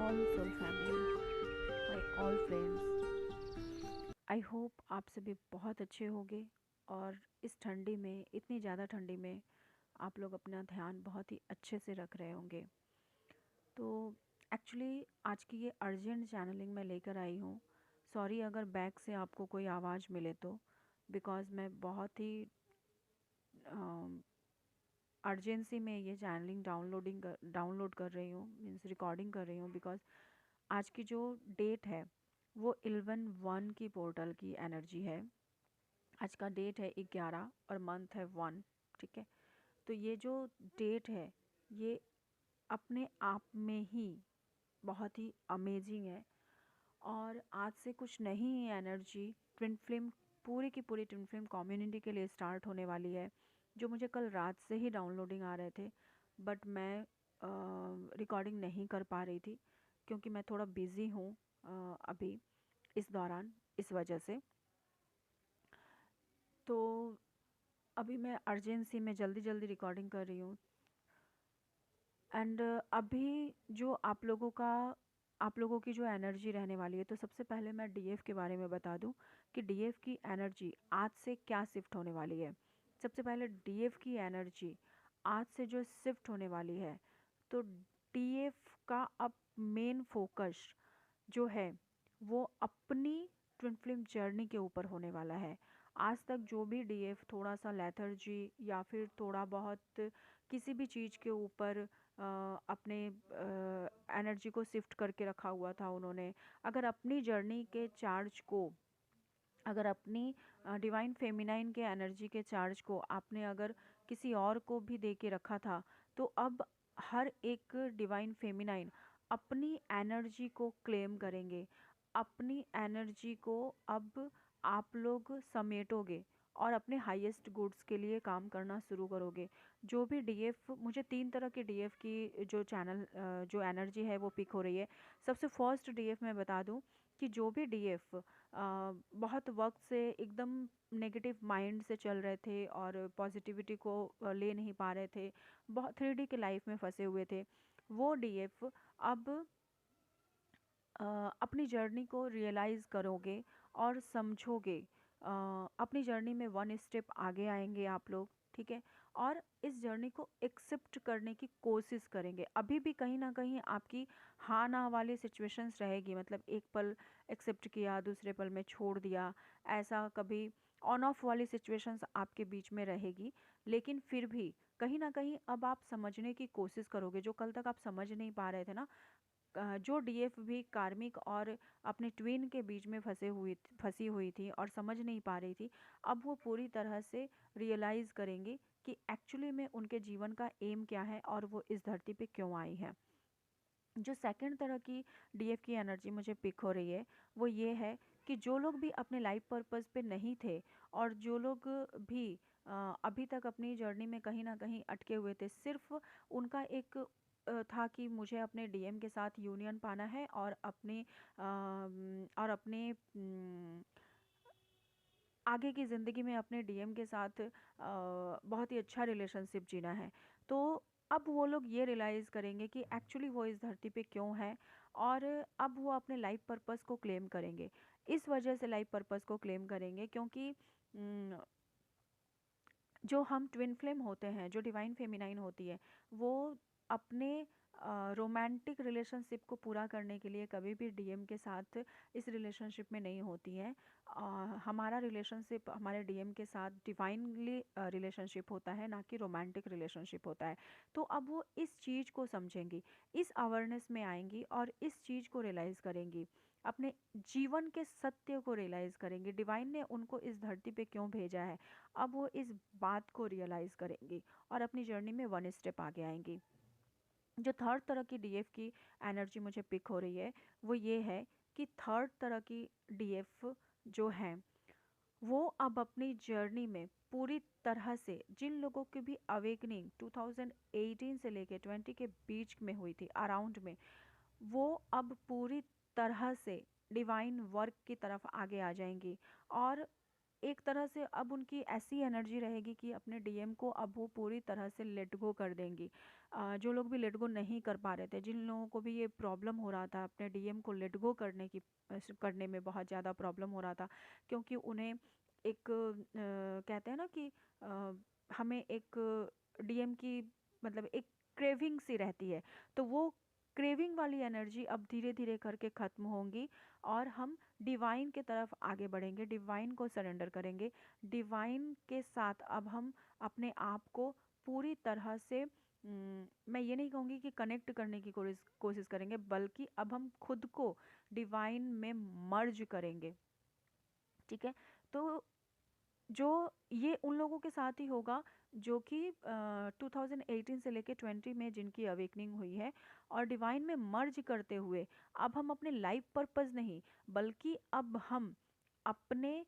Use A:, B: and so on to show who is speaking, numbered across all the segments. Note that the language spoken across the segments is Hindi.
A: All soul family, my all friends. I hope आप सभी बहुत अच्छे होंगे और इस ठंडी में, इतनी ज़्यादा ठंडी में आप लोग अपना ध्यान बहुत ही अच्छे से रख रहे होंगे। तो एक्चुअली आज की ये अर्जेंट चैनलिंग मैं लेकर आई हूँ। सॉरी अगर बैक से आपको कोई आवाज़ मिले तो, बिकॉज़ मैं बहुत ही अर्जेंसी में ये चैनलिंग डाउनलोड कर रही हूँ, मीन्स रिकॉर्डिंग कर रही हूँ। बिकॉज़ आज की जो डेट है वो 11/1 की पोर्टल की एनर्जी है। आज का डेट है 11 और मंथ है 1। ठीक है, तो ये जो डेट है ये अपने आप में ही बहुत ही अमेजिंग है। और आज से कुछ नहीं एनर्जी ट्विन फ्लेम, पूरी की पूरी ट्विन फ्लेम कम्युनिटी के लिए स्टार्ट होने वाली है, जो मुझे कल रात से ही डाउनलोडिंग आ रहे थे, बट मैं रिकॉर्डिंग नहीं कर पा रही थी क्योंकि मैं थोड़ा बिज़ी हूँ अभी इस दौरान, इस वजह से। तो अभी मैं अर्जेंसी में जल्दी जल्दी रिकॉर्डिंग कर रही हूँ। एंड अभी जो आप लोगों की जो एनर्जी रहने वाली है, तो सबसे पहले मैं डीएफ के बारे में बता दूं कि डीएफ की एनर्जी आज से क्या शिफ्ट होने वाली है। सबसे पहले डीएफ की एनर्जी आज से जो शिफ्ट होने वाली है, तो डीएफ का अब मेन फोकस जो है वो अपनी ट्विन फ्लेम जर्नी के ऊपर होने वाला है। आज तक जो भी डीएफ थोड़ा सा लेथर्जी या फिर थोड़ा बहुत किसी भी चीज़ के ऊपर अपने एनर्जी को शिफ्ट करके रखा हुआ था उन्होंने, अगर अपनी जर्नी के चार्ज को, अगर अपनी डिवाइन फेमिनाइन के एनर्जी के चार्ज को आपने अगर किसी और को भी दे के रखा था, तो अब हर एक डिवाइन फेमिनाइन अपनी एनर्जी को क्लेम करेंगे। अपनी एनर्जी को अब आप लोग समेटोगे और अपने हाईएस्ट गुड्स के लिए काम करना शुरू करोगे। जो भी डीएफ, मुझे 3 तरह के डीएफ की जो एनर्जी है वो पिक हो रही है। सबसे फर्स्ट डीएफ मैं बता दूं कि जो भी डीएफ बहुत वक्त से एकदम नेगेटिव माइंड से चल रहे थे और पॉजिटिविटी को ले नहीं पा रहे थे, बहुत 3D के लाइफ में फंसे हुए थे, वो डीएफ अब अपनी जर्नी को रियलाइज़ करोगे और समझोगे। अपनी जर्नी में 1 स्टेप आगे आएंगे आप लोग। ठीक है, और इस जर्नी को एक्सेप्ट करने की कोशिश करेंगे। अभी भी कहीं ना कहीं आपकी हाँ ना वाली सिचुएशंस रहेगी, मतलब एक पल एक्सेप्ट किया, दूसरे पल में छोड़ दिया, ऐसा कभी ऑन ऑफ वाली सिचुएशंस आपके बीच में रहेगी। लेकिन फिर भी कहीं ना कहीं अब आप समझने की कोशिश करोगे, जो कल तक आप समझ नहीं पा रहे थे ना। जो डीएफ भी कार्मिक और अपने ट्विन के बीच में फंसी हुई थी और समझ नहीं पा रही थी, अब वो पूरी तरह से रियलाइज़ करेंगे कि एक्चुअली में उनके जीवन का एम क्या है और वो इस धरती पे क्यों आई है। जो सेकंड तरह की डीएफ की एनर्जी मुझे पिक हो रही है वो ये है कि जो लोग भी अपने लाइफ पर्पस पे नहीं थे और जो लोग भी अभी तक अपनी जर्नी में कहीं ना कहीं अटके हुए थे, सिर्फ उनका एक था कि मुझे अपने डीएम के साथ यूनियन पाना है और अपने आगे की ज़िंदगी में अपने डीएम के साथ बहुत ही अच्छा रिलेशनशिप जीना है। तो अब वो लोग ये रियलाइज़ करेंगे कि एक्चुअली वो इस धरती पे क्यों है, और अब वो अपने लाइफ पर्पस को क्लेम करेंगे। इस वजह से लाइफ पर्पस को क्लेम करेंगे क्योंकि जो हम ट्विन फ्लेम होते हैं, जो डिवाइन फेमिनाइन होती है, वो अपने रोमांटिक रिलेशनशिप को पूरा करने के लिए कभी भी डीएम के साथ इस रिलेशनशिप में नहीं होती हैं। हमारा रिलेशनशिप हमारे डीएम के साथ डिवाइनली रिलेशनशिप होता है, ना कि रोमांटिक रिलेशनशिप होता है। तो अब वो इस चीज़ को समझेंगी, इस अवेयरनेस में आएंगी और इस चीज़ को रियलाइज़ करेंगी, अपने जीवन के सत्य को रियलाइज़ करेंगे, डिवाइन ने उनको इस धरती पे क्यों भेजा है। अब वो इस बात को रियलाइज़ करेंगी और अपनी जर्नी में 1 स्टेप आगे आएंगी। जो थर्ड तरह की डीएफ की एनर्जी मुझे पिक हो रही है वो ये है कि थर्ड तरह की डीएफ जो है वो अब अपनी जर्नी में पूरी तरह से, जिन लोगों की भी अवेकनिंग 2018 से लेके 20 के बीच में हुई थी, अराउंड में, वो अब पूरी तरह से डिवाइन वर्क की तरफ आगे आ जाएंगी और एक तरह से अब उनकी ऐसी एनर्जी रहेगी कि अपने डीएम को अब वो पूरी तरह से लेट गो कर देंगी। जो लोग भी लेट गो नहीं कर पा रहे थे, जिन लोगों को भी ये प्रॉब्लम हो रहा था अपने डीएम को लेट गो करने में बहुत ज़्यादा प्रॉब्लम हो रहा था, क्योंकि उन्हें एक कहते हैं ना कि हमें एक डीएम की मतलब एक क्रेविंग सी रहती है, तो वो क्रेविंग वाली एनर्जी अब धीरे धीरे करके ख़त्म होंगी और हम डिवाइन के तरफ आगे बढ़ेंगे, डिवाइन को सरेंडर करेंगे। डिवाइन के साथ अब हम अपने आप को पूरी तरह से मैं ये नहीं कहूँगी कि कनेक्ट करने की कोशिश करेंगे, बल्कि अब हम खुद को डिवाइन में मर्ज करेंगे। ठीक है, तो जो ये उन लोगों के साथ ही होगा जो कि 2018 से लेके 20 में जिनकी अवेकनिंग हुई है, और डिवाइन में मर्ज करते हुए अब हम अपने लाइफ पर्पस नहीं, बल्कि अब हम अपने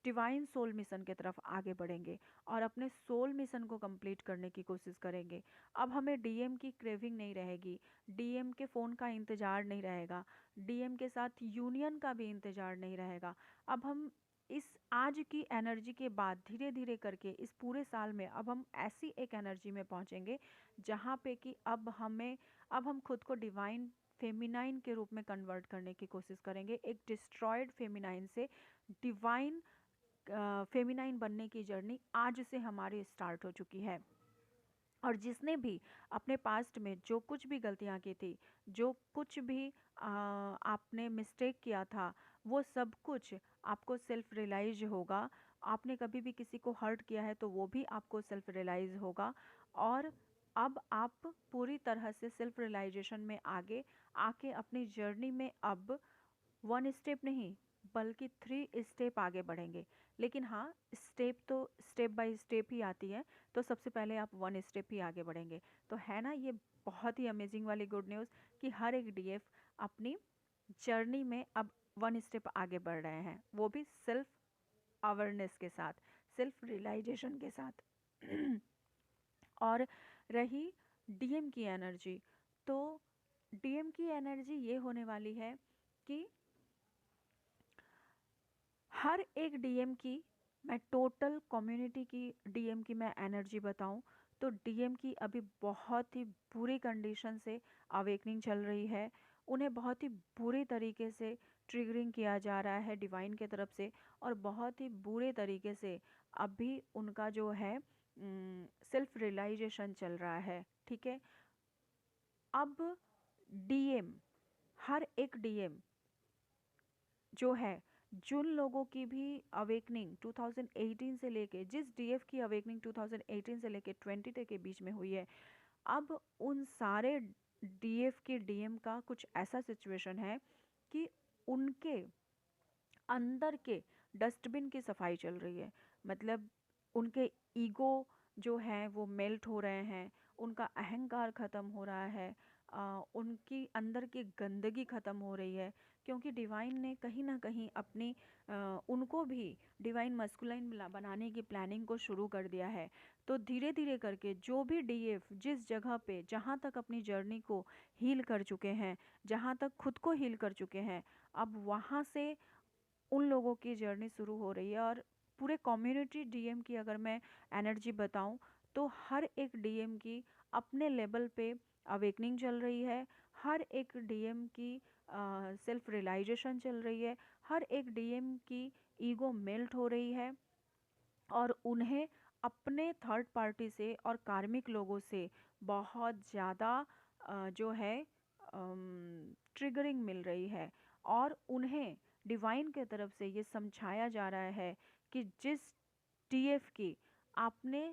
A: डिवाइन सोल मिशन के तरफ आगे बढ़ेंगे और अपने सोल मिशन को कंप्लीट करने की कोशिश करेंगे। अब हमें डीएम की क्रेविंग नहीं रहेगी, डीएम के फ़ोन का इंतज़ार नहीं रहेगा, डीएम के साथ यूनियन का भी इंतज़ार नहीं रहेगा। अब हम इस आज की एनर्जी के बाद धीरे धीरे करके इस पूरे साल में अब हम ऐसी एक एनर्जी में पहुंचेंगे जहाँ पे कि अब हम खुद को डिवाइन फेमिनाइन के रूप में कन्वर्ट करने की कोशिश करेंगे। एक डिस्ट्रॉयड फेमिनाइन से डिवाइन फेमिनाइन बनने की जर्नी आज से हमारी स्टार्ट हो चुकी है। और जिसने भी अपने पास्ट में जो कुछ भी गलतियां की थी, जो कुछ भी आपने मिस्टेक किया था, वो सब कुछ आपको सेल्फ रियलाइज होगा। आपने कभी भी किसी को हर्ट किया है तो वो भी आपको सेल्फ रियलाइज होगा। और अब आप पूरी तरह से सेल्फ रियलाइजेशन में आगे आके अपनी जर्नी में अब 1 स्टेप नहीं बल्कि 3 स्टेप आगे बढ़ेंगे। लेकिन हाँ, स्टेप तो स्टेप बाय स्टेप ही आती है, तो सबसे पहले आप 1 स्टेप ही आगे बढ़ेंगे। तो है ना ये बहुत ही अमेजिंग वाली गुड न्यूज़ कि हर एक डीएफ अपनी जर्नी में अब 1 स्टेप आगे बढ़ रहे हैं, वो भी सेल्फ अवेयरनेस के साथ, सेल्फ रियलाइजेशन के साथ। और रही डीएम की एनर्जी, तो डीएम की एनर्जी ये होने वाली है कि हर एक डीएम की, मैं टोटल कम्युनिटी की डीएम की मैं एनर्जी बताऊं तो डीएम की अभी बहुत ही बुरी कंडीशन से अवेकनिंग चल रही है। उन्हें बहुत ही बुरे तरीके से ट्रिगरिंग किया जा रहा है डिवाइन के तरफ से, और बहुत ही बुरे तरीके से अभी उनका जो है सेल्फ रियलाइजेशन चल रहा है। ठीक है, अब डीएम, हर एक डीएम जो है, जिन लोगों की भी अवेकनिंग 2018 से लेके, जिस डीएफ की अवेकनिंग 2018 से लेके 20 तक के बीच में हुई है, अब उन सारे डीएफ के डीएम का कुछ ऐसा सिचुएशन है कि उनके अंदर के डस्टबिन की सफाई चल रही है। मतलब उनके ईगो जो है वो मेल्ट हो रहे हैं, उनका अहंकार ख़त्म हो रहा है, उनकी अंदर की गंदगी ख़त्म हो रही है, क्योंकि डिवाइन ने कहीं ना कहीं अपनी उनको भी डिवाइन मस्कुलाइन बनाने की प्लानिंग को शुरू कर दिया है। तो धीरे धीरे करके जो भी डीएफ जिस जगह पे जहाँ तक अपनी जर्नी को हील कर चुके हैं, जहाँ तक खुद को हील कर चुके हैं, अब वहाँ से उन लोगों की जर्नी शुरू हो रही है। और पूरे कम्युनिटी डीएम की अगर मैं एनर्जी बताऊं तो हर एक डीएम की अपने लेवल पे अवेकनिंग चल रही है, हर एक डीएम की सेल्फ रियलाइजेशन चल रही है, हर एक डीएम की ईगो मेल्ट हो रही है, और उन्हें अपने थर्ड पार्टी से और कार्मिक लोगों से बहुत ज़्यादा जो है ट्रिगरिंग मिल रही है। और उन्हें डिवाइन के तरफ से ये समझाया जा रहा है कि जिस टीएफ की आपने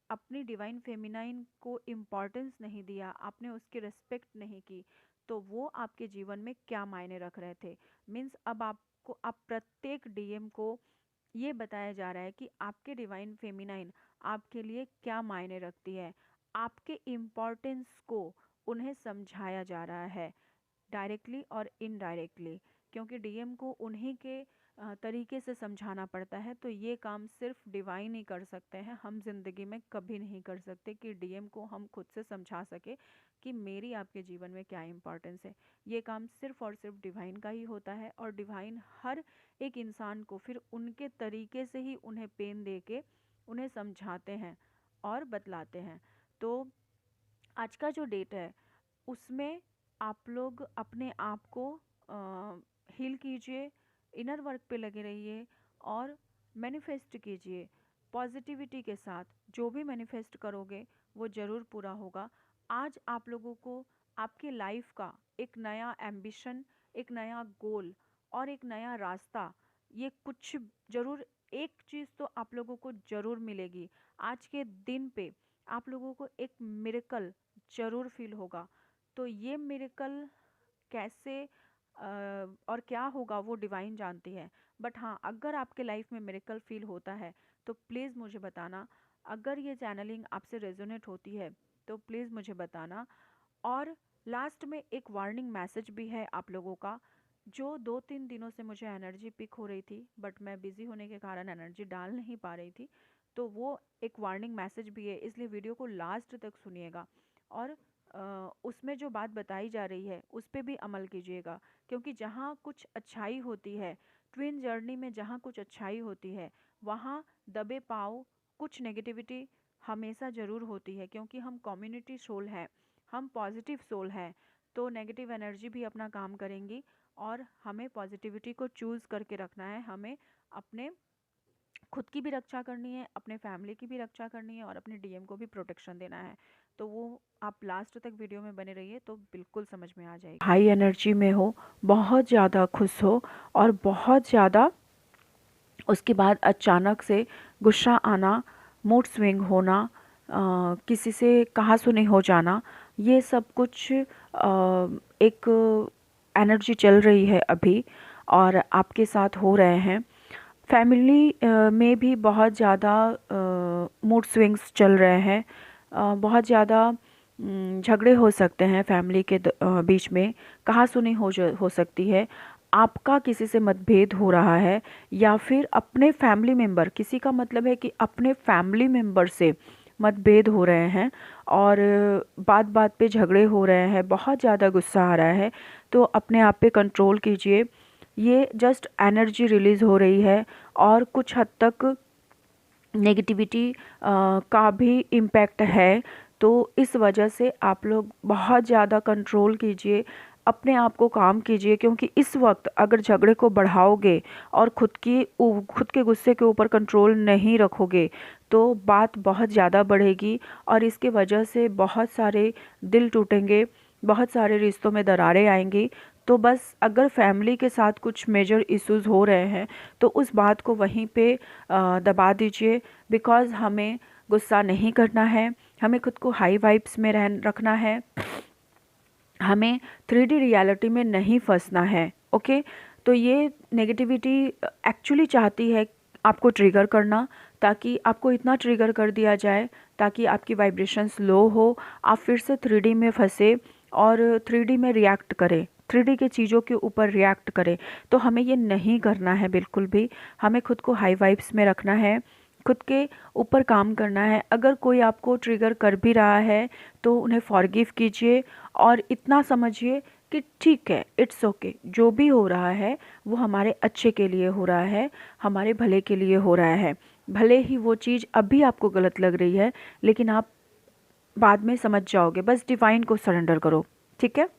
A: अपनी डिवाइन फेमिनाइन को इम्पोर्टेंस नहीं दिया, आपने उसकी रिस्पेक्ट नहीं की, तो वो आपके जीवन में क्या मायने रख रहे थे। मीन्स अब आपको, अब प्रत्येक डीएम को ये बताया जा रहा है कि आपके डिवाइन फेमिनाइन आपके लिए क्या मायने रखती है, आपके इम्पोर्टेंस को उन्हें समझाया जा रहा है, डायरेक्टली और इनडायरेक्टली। क्योंकि डीएम को उन्हीं के तरीके से समझाना पड़ता है। तो ये काम सिर्फ डिवाइन ही कर सकते हैं, हम ज़िंदगी में कभी नहीं कर सकते कि डीएम को हम खुद से समझा सके कि मेरी आपके जीवन में क्या इम्पोर्टेंस है। ये काम सिर्फ और सिर्फ डिवाइन का ही होता है, और डिवाइन हर एक इंसान को फिर उनके तरीके से ही उन्हें पेन दे के उन्हें समझाते हैं और बतलाते हैं। तो आज का जो डेट है उसमें आप लोग अपने आप को हील कीजिए, इनर वर्क पे लगे रहिए और मैनिफेस्ट कीजिए पॉजिटिविटी के साथ। जो भी मैनिफेस्ट करोगे वो ज़रूर पूरा होगा। आज आप लोगों को आपके लाइफ का एक नया एम्बिशन, एक नया गोल और एक नया रास्ता, ये कुछ ज़रूर, एक चीज़ तो आप लोगों को ज़रूर मिलेगी। आज के दिन पे आप लोगों को एक मिरेकल ज़रूर फील होगा। तो ये मिरेकल कैसे और क्या होगा वो डिवाइन जानती है। बट हाँ, अगर आपके लाइफ में मिरेकल फील होता है तो प्लीज़ मुझे बताना। अगर ये चैनलिंग आपसे रेजोनेट होती है तो प्लीज़ मुझे बताना। और लास्ट में एक वार्निंग मैसेज भी है आप लोगों का। जो 2-3 दिनों से मुझे एनर्जी पिक हो रही थी बट मैं बिज़ी होने के कारण एनर्जी डाल नहीं पा रही थी, तो वो एक वार्निंग मैसेज भी है, इसलिए वीडियो को लास्ट तक सुनिएगा। और उसमें जो बात बताई जा रही है उस पे भी अमल कीजिएगा, क्योंकि जहाँ कुछ अच्छाई होती है, ट्विन जर्नी में जहाँ कुछ अच्छाई होती है, वहाँ दबे पाँव कुछ नेगेटिविटी हमेशा ज़रूर होती है, क्योंकि हम कम्युनिटी सोल हैं, हम पॉजिटिव सोल हैं। तो नेगेटिव एनर्जी भी अपना काम करेंगी और हमें पॉजिटिविटी को चूज़ करके रखना है। हमें अपने खुद की भी रक्षा करनी है, अपने फैमिली की भी रक्षा करनी है और अपने डीएम को भी प्रोटेक्शन देना है। तो वो आप लास्ट तक वीडियो में बने रहिए तो बिल्कुल समझ में आ जाएगी। हाई एनर्जी में हो, बहुत ज़्यादा खुश हो और बहुत ज़्यादा उसके बाद अचानक से गुस्सा आना, मूड स्विंग होना, किसी से कहा सुनी हो जाना, ये सब कुछ एक एनर्जी चल रही है अभी और आपके साथ हो रहे हैं। फैमिली में भी बहुत ज़्यादा मूड स्विंग्स चल रहे हैं। बहुत ज़्यादा झगड़े हो सकते हैं फैमिली के बीच में, कहा सुनी हो सकती है। आपका किसी से मतभेद हो रहा है या फिर अपने फैमिली मेम्बर, किसी का मतलब है कि अपने फैमिली मेम्बर से मतभेद हो रहे हैं और बात बात पे झगड़े हो रहे हैं, बहुत ज़्यादा गुस्सा आ रहा है। तो अपने आप पे कंट्रोल कीजिए। ये जस्ट एनर्जी रिलीज़ हो रही है और कुछ हद तक नेगेटिविटी का भी इम्पैक्ट है। तो इस वजह से आप लोग बहुत ज़्यादा कंट्रोल कीजिए, अपने आप को काम कीजिए, क्योंकि इस वक्त अगर झगड़े को बढ़ाओगे और खुद के गुस्से के ऊपर कंट्रोल नहीं रखोगे तो बात बहुत ज़्यादा बढ़ेगी और इसके वजह से बहुत सारे दिल टूटेंगे, बहुत सारे रिश्तों में दरारें आएंगी। तो बस अगर फैमिली के साथ कुछ मेजर इश्यूज़ हो रहे हैं तो उस बात को वहीं पे दबा दीजिए, बिकॉज़ हमें गुस्सा नहीं करना है, हमें खुद को हाई वाइब्स में रखना है, हमें 3D रियलिटी में नहीं फंसना है। ओके, तो ये नेगेटिविटी एक्चुअली चाहती है आपको ट्रिगर करना, ताकि आपको इतना ट्रिगर कर दिया जाए ताकि आपकी वाइब्रेशंस लो हो, आप फिर से 3D में फंसे और 3D में रिएक्ट करें, 3D के चीज़ों के ऊपर रिएक्ट करें। तो हमें ये नहीं करना है बिल्कुल भी। हमें खुद को हाई वाइब्स में रखना है, खुद के ऊपर काम करना है। अगर कोई आपको ट्रिगर कर भी रहा है तो उन्हें फॉरगिव कीजिए और इतना समझिए कि ठीक है, इट्स ओके, जो भी हो रहा है वो हमारे अच्छे के लिए हो रहा है, हमारे भले के लिए हो रहा है। भले ही वो चीज़ अभी आपको गलत लग रही है लेकिन आप बाद में समझ जाओगे। बस डिवाइन को सरेंडर करो, ठीक है।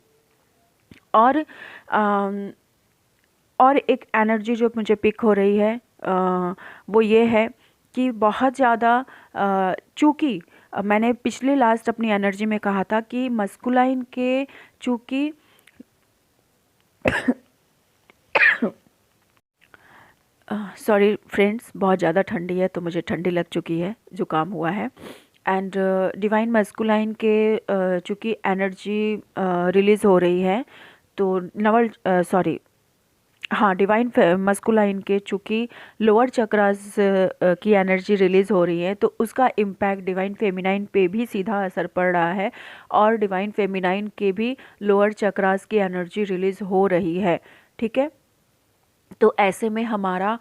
A: और और एक एनर्जी जो मुझे पिक हो रही है वो ये है कि बहुत ज़्यादा चूँकि मैंने पिछले लास्ट अपनी एनर्जी में कहा था कि मस्कुलाइन के चूँकि सॉरी फ्रेंड्स, बहुत ज़्यादा ठंडी है तो मुझे ठंडी लग चुकी है, जुकाम हुआ है। एंड डिवाइन मस्कुलाइन के चूँकि एनर्जी रिलीज़ हो रही है तो सॉरी हाँ, डिवाइन मस्कुलाइन के चूँकि लोअर चक्रास की एनर्जी रिलीज़ हो रही है तो उसका इम्पैक्ट डिवाइन फेमिनाइन पे भी सीधा असर पड़ रहा है और डिवाइन फेमिनाइन के भी लोअर चक्रास की एनर्जी रिलीज़ हो रही है, ठीक है। तो ऐसे में हमारा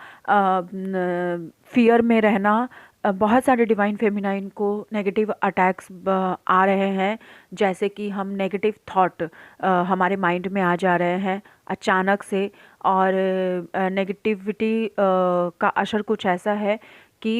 A: फियर में रहना, बहुत सारे डिवाइन फेमिनाइन को नेगेटिव अटैक्स आ रहे हैं, जैसे कि हम नेगेटिव थॉट हमारे माइंड में आ जा रहे हैं अचानक से। और नेगेटिविटी का असर कुछ ऐसा है कि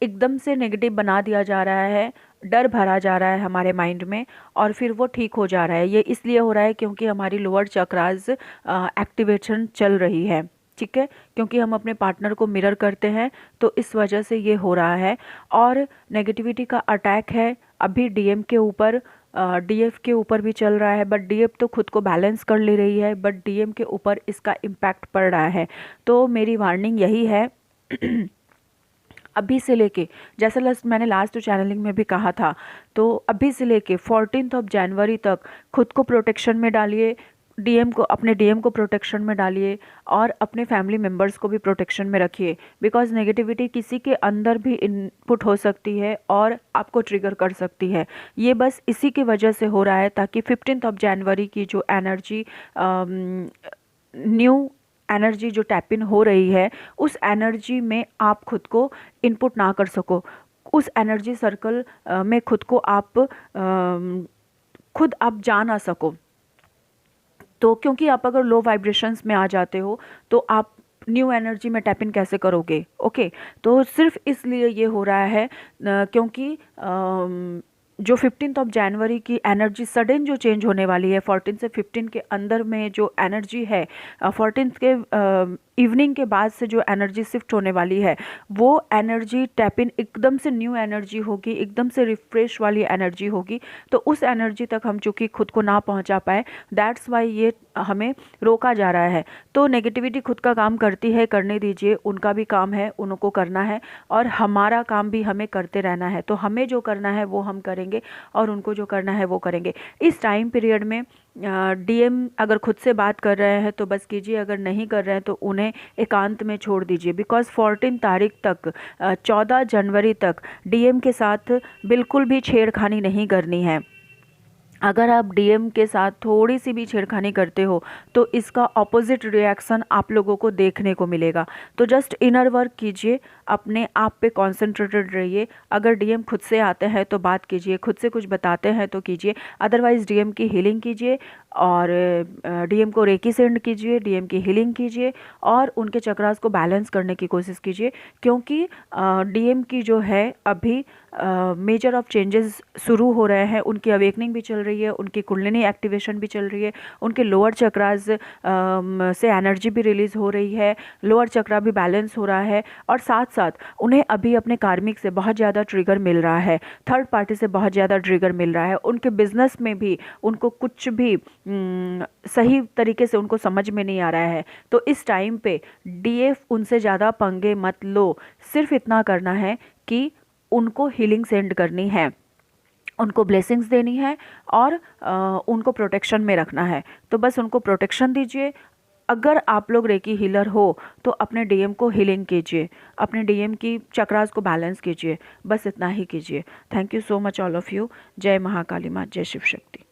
A: एकदम से नेगेटिव बना दिया जा रहा है, डर भरा जा रहा है हमारे माइंड में, और फिर वो ठीक हो जा रहा है। ये इसलिए हो रहा है क्योंकि हमारी लोअर चक्रास एक्टिवेशन चल रही है, ठीक है, क्योंकि हम अपने पार्टनर को मिरर करते हैं, तो इस वजह से ये हो रहा है। और नेगेटिविटी का अटैक है अभी डीएम के ऊपर, डीएफ के ऊपर भी चल रहा है, बट डीएफ तो खुद को बैलेंस कर ले रही है, बट डीएम के ऊपर इसका इम्पैक्ट पड़ रहा है। तो मेरी वार्निंग यही है अभी से लेके, जैसा मैंने लास्ट चैनलिंग में भी कहा था, तो अभी से लेके 14 जनवरी तक खुद को प्रोटेक्शन में डालिए, अपने डीएम को प्रोटेक्शन में डालिए, और अपने फैमिली मेम्बर्स को भी प्रोटेक्शन में रखिए। बिकॉज नेगेटिविटी किसी के अंदर भी इनपुट हो सकती है और आपको ट्रिगर कर सकती है। ये बस इसी की वजह से हो रहा है ताकि 15 जनवरी की जो एनर्जी, न्यू एनर्जी जो टैप इन हो रही है, उस एनर्जी में आप खुद को इनपुट ना कर सको, उस एनर्जी सर्कल में खुद आप जा ना सको। तो क्योंकि आप अगर लो वाइब्रेशंस में आ जाते हो तो आप न्यू एनर्जी में टैप इन कैसे करोगे? ओके, तो सिर्फ इसलिए ये हो रहा है क्योंकि जो 15 जनवरी की एनर्जी सडन जो चेंज होने वाली है, 14 से 15 के अंदर में जो एनर्जी है, 14 के इवनिंग के बाद से जो एनर्जी शिफ्ट होने वाली है, वो एनर्जी टैप इन एकदम से न्यू एनर्जी होगी, एकदम से रिफ्रेश वाली एनर्जी होगी। तो उस एनर्जी तक हम चूँकि खुद को ना पहुंचा पाए, दैट्स वाई ये हमें रोका जा रहा है। तो नेगेटिविटी खुद का काम करती है, करने दीजिए, उनका भी काम है, उनको करना है, और हमारा काम भी हमें करते रहना है। तो हमें जो करना है वो हम करेंगे, और उनको जो करना है वो करेंगे। इस टाइम पीरियड में डीएम अगर खुद से बात कर रहे हैं तो बस कीजिए, अगर नहीं कर रहे हैं तो उन्हें एकांत में छोड़ दीजिए। बिकॉज 14 तारीख तक, 14 जनवरी तक डीएम के साथ बिल्कुल भी छेड़खानी नहीं करनी है। अगर आप डीएम के साथ थोड़ी सी भी छेड़खानी करते हो तो इसका ऑपोजिट रिएक्शन आप लोगों को देखने को मिलेगा। तो जस्ट इनर वर्क कीजिए, अपने आप पे कॉन्सेंट्रेटेड रहिए। अगर डीएम खुद से आते हैं तो बात कीजिए, खुद से कुछ बताते हैं तो कीजिए, अदरवाइज़ डीएम की हीलिंग कीजिए, और डीएम को रेकी सेंड कीजिए, डीएम की हीलिंग कीजिए, और उनके चक्रास को बैलेंस करने की कोशिश कीजिए। क्योंकि डीएम की जो है अभी मेजर ऑफ चेंजेस शुरू हो रहे हैं, उनकी अवेकनिंग भी चल रही है, उनकी कुंडलिनी एक्टिवेशन भी चल रही है, उनके लोअर चक्रास से एनर्जी भी रिलीज़ हो रही है, लोअर चक्रा भी बैलेंस हो रहा है, और साथ साथ उन्हें अभी अपने कार्मिक से बहुत ज़्यादा ट्रिगर मिल रहा है, थर्ड पार्टी से बहुत ज़्यादा ट्रिगर मिल रहा है, उनके बिजनेस में भी उनको कुछ भी सही तरीके से उनको समझ में नहीं आ रहा है। तो इस टाइम पे डीएफ उनसे ज़्यादा पंगे मत लो, सिर्फ इतना करना है कि उनको हीलिंग सेंड करनी है, उनको ब्लेसिंग्स देनी है, और उनको प्रोटेक्शन में रखना है। तो बस उनको प्रोटेक्शन दीजिए। अगर आप लोग रेकी हीलर हो तो अपने डीएम को हीलिंग कीजिए, अपने डीएम की चक्रास को बैलेंस कीजिए, बस इतना ही कीजिए। Thank you so much all of you. जय महाकाली माँ, जय शिव शक्ति।